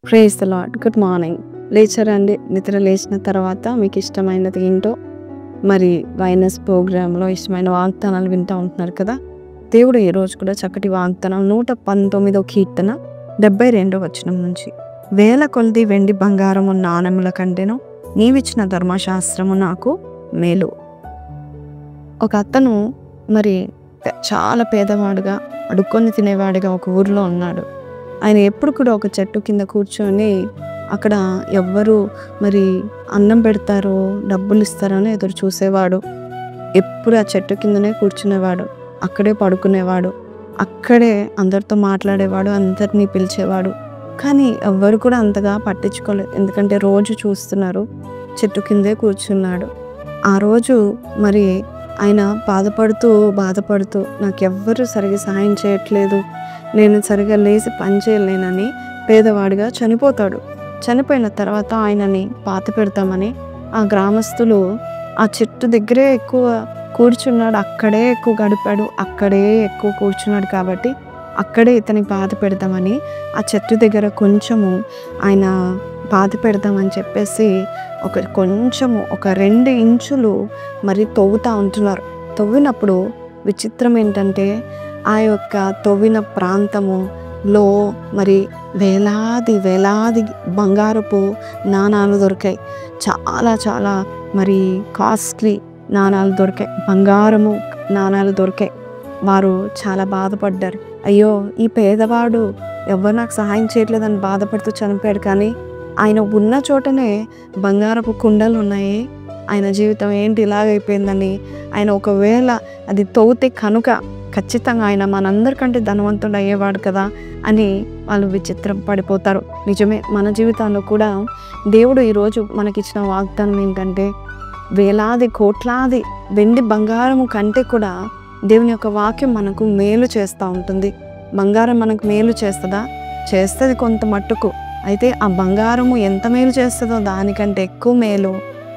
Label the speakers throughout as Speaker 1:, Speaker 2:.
Speaker 1: Praise the Lord. Good morning. లేచారండి? నిద్ర లేచిన తర్వాత మీకు ఇష్టమైనది ఏంటో మరి వైనస్ ప్రోగ్రాంలో ఇష్టమైన వాగ్దానాలు వింటూ ఉంటున్నారు కదా. దేవుడు ఈరోజు కూడా చక్కటి వాగ్దానం 119వ కీర్తన 72వ వచనం నుంచి, వేల కొలది వెండి బంగారము నాణెముల కంటేను నీవిచ్చిన ధర్మశాస్త్రము నాకు మేలు. ఒక అతను మరి చాలా పేదవాడుగా అడుక్కొని తినేవాడిగా ఒక ఊరిలో ఉన్నాడు. ఆయన ఎప్పుడు కూడా ఒక చెట్టు కింద కూర్చొని అక్కడ ఎవ్వరు మరి అన్నం పెడతారో డబ్బులు ఇస్తారో అని ఎదురు చూసేవాడు. ఎప్పుడు ఆ చెట్టు కిందనే కూర్చునేవాడు, అక్కడే పడుకునేవాడు, అక్కడే అందరితో మాట్లాడేవాడు, అందరినీ పిలిచేవాడు. కానీ ఎవ్వరు కూడా అంతగా పట్టించుకోలేదు, ఎందుకంటే రోజు చూస్తున్నారు, చెట్టు కిందే కూర్చున్నాడు. ఆ రోజు మరి ఆయన బాధపడుతూ నాకెవ్వరు సరిగా సహాయం చేయట్లేదు, నేను సరిగా లేచి పని చేయలేనని పేదవాడిగా చనిపోతాడు. చనిపోయిన తర్వాత ఆయనని పాతి పెడతామని ఆ గ్రామస్తులు ఆ చెట్టు దగ్గరే ఎక్కువ కూర్చున్నాడు, అక్కడే ఎక్కువ గడిపాడు, అక్కడే ఎక్కువ కూర్చున్నాడు కాబట్టి అక్కడే ఇతనికి పాతి పెడతామని ఆ చెట్టు దగ్గర కొంచెము ఆయన పాతి పెడతామని చెప్పేసి ఒక 2 ఇంచులు మరి తవ్వుతూ ఉంటున్నారు. తవ్వినప్పుడు విచిత్రం ఏంటంటే ఆ యొక్క తవ్విన ప్రాంతములో మరి వేలాది బంగారపు నాణాలు దొరికాయి. చాలా మరి కాస్ట్లీ నాణాలు దొరికాయి, బంగారము నాణాలు దొరికాయి. వారు చాలా బాధపడ్డారు. అయ్యో, ఈ పేదవాడు ఎవరు నాకు సహాయం చేయట్లేదని బాధపడుతూ చనిపోయాడు, కానీ ఆయన ఉన్న చోటనే బంగారపు కుండలు ఉన్నాయి, ఆయన జీవితం ఏంటి ఇలాగైపోయిందని. ఆయన ఒకవేళ అది తవ్వితే కనుక ఖచ్చితంగా ఆయన మనందరికంటే ధనవంతుడు అయ్యేవాడు కదా అని వాళ్ళు విచిత్రం పడిపోతారు. నిజమే, మన జీవితాల్లో కూడా దేవుడు ఈరోజు మనకిచ్చిన వాగ్దానం ఏంటంటే, వేలాది కోట్లాది వెండి బంగారము కంటే కూడా దేవుని యొక్క వాక్యం మనకు మేలు చేస్తూ ఉంటుంది. బంగారం మనకు మేలు చేస్తుందా? చేస్తుంది కొంత మట్టుకు. అయితే ఆ బంగారము ఎంత మేలు చేస్తుందో దానికంటే ఎక్కువ మేలు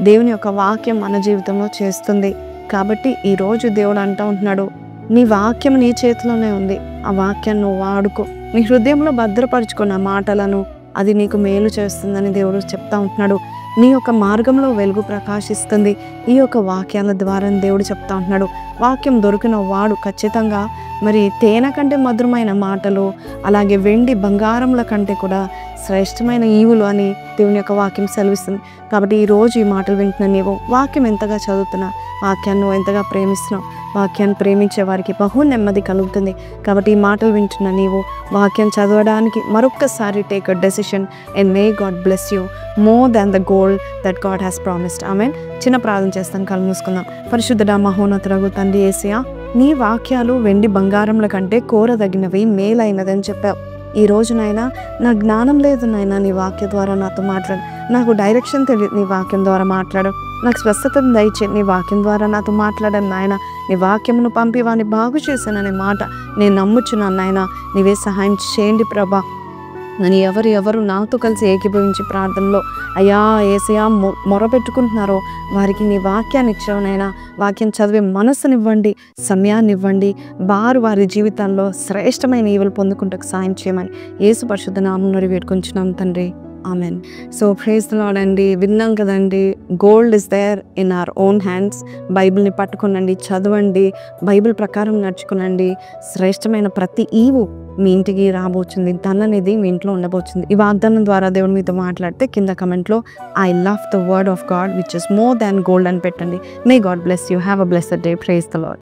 Speaker 1: దేవుని యొక్క వాక్యం మన జీవితంలో చేస్తుంది. కాబట్టి ఈరోజు దేవుడు అంటూ ఉంటున్నాడు, నీ వాక్యం నీ చేతిలోనే ఉంది, ఆ వాక్యాన్ని నువ్వు వాడుకో, నీ హృదయంలో భద్రపరుచుకున్న మాటలను, అది నీకు మేలు చేస్తుందని దేవుడు చెప్తా ఉంటున్నాడు. నీ యొక్క మార్గంలో వెలుగు ప్రకాశిస్తుంది. ఈ యొక్క వాక్యాల ద్వారా దేవుడు చెప్తా ఉంటున్నాడు, వాక్యం దొరికిన వాడు ఖచ్చితంగా మరి తేనె కంటే మధురమైన మాటలు, అలాగే వెండి బంగారముల కంటే కూడా శ్రేష్టమైన ఈవులు అని దేవుని యొక్క వాక్యం సెలవిస్తుంది. కాబట్టి ఈరోజు ఈ మాటలు వింటున్నా, నీవు వాక్యం ఎంతగా చదువుతున్నా, వాక్యాన్ని నువ్వు ఎంతగా ప్రేమిస్తున్నావు, వాక్యాన్ని ప్రేమించే వారికి బహు నెమ్మది కలుగుతుంది. కాబట్టి ఈ మాటలు వింటున్నా నీవు వాక్యం చదవడానికి మరొక్కసారి take a decision and May God bless you more than the gold that God has promised. Amen. చిన్న ప్రార్థన చేస్తాం, కళ్ళు మూసుకుందాం. పరిశుద్ధుడా, మహోన్నతుడగు తండ్రి యేసయ్యా, నీ వాక్యాలు వెండి బంగారముల కంటే కోరదగినవి, మేలైనదని చెప్పావు. ఈ రోజునైనా నా జ్ఞానం లేదు నాయన, నీ వాక్య ద్వారా నాతో మాట్లాడు, నాకు డైరెక్షన్ తెలియదు, నీ వాక్యం ద్వారా మాట్లాడు, నాకు స్వస్థతను దయచే, నీ వాక్యం ద్వారా నాతో మాట్లాడాను నాయన, నీ వాక్యమును పంపి వాడిని బాగు చేశాననే మాట నేను నమ్ముచున్నాను నాయన. నీవే సహాయం చేయండి ప్రభా. నన్ను ఎవరు నాతో కలిసి ఏకీభవించి ప్రార్థనలో అయ్యా యేసయ్యా మొరపెట్టుకుంటున్నారో వారికి నీ వాక్యాన్ని ఇచ్చావునైనా, వాక్యం చదివే మనసునివ్వండి, సమయాన్ని ఇవ్వండి, వారి జీవితాల్లో శ్రేష్టమైన ఈవులు పొందుకుంటూ సాయం చేయమని యేసు పరిశుద్ధ నామమున వేడుకొంచున్నాం తండ్రి. Amen. So praise the lord అండి. విన్నాం కదండి, gold is there in our own hands. బైబిల్ని పట్టుకునండి, చదవండి, బైబిల్ ప్రకారం నడుచుకునండి. శ్రేష్టమైన ప్రతి ఈవు మీ ఇంటికి రాబోతుంది, ధనం అనేది మీ ఇంట్లో ఉండబోతుంది. ఈ వాగ్దానం ద్వారా దేవుడు మీతో మాట్లాడితే కింద కమెంట్లో I love the word of God which is more than gold అని పెట్టండి. May God bless you. Have a blessed day. Praise the lord.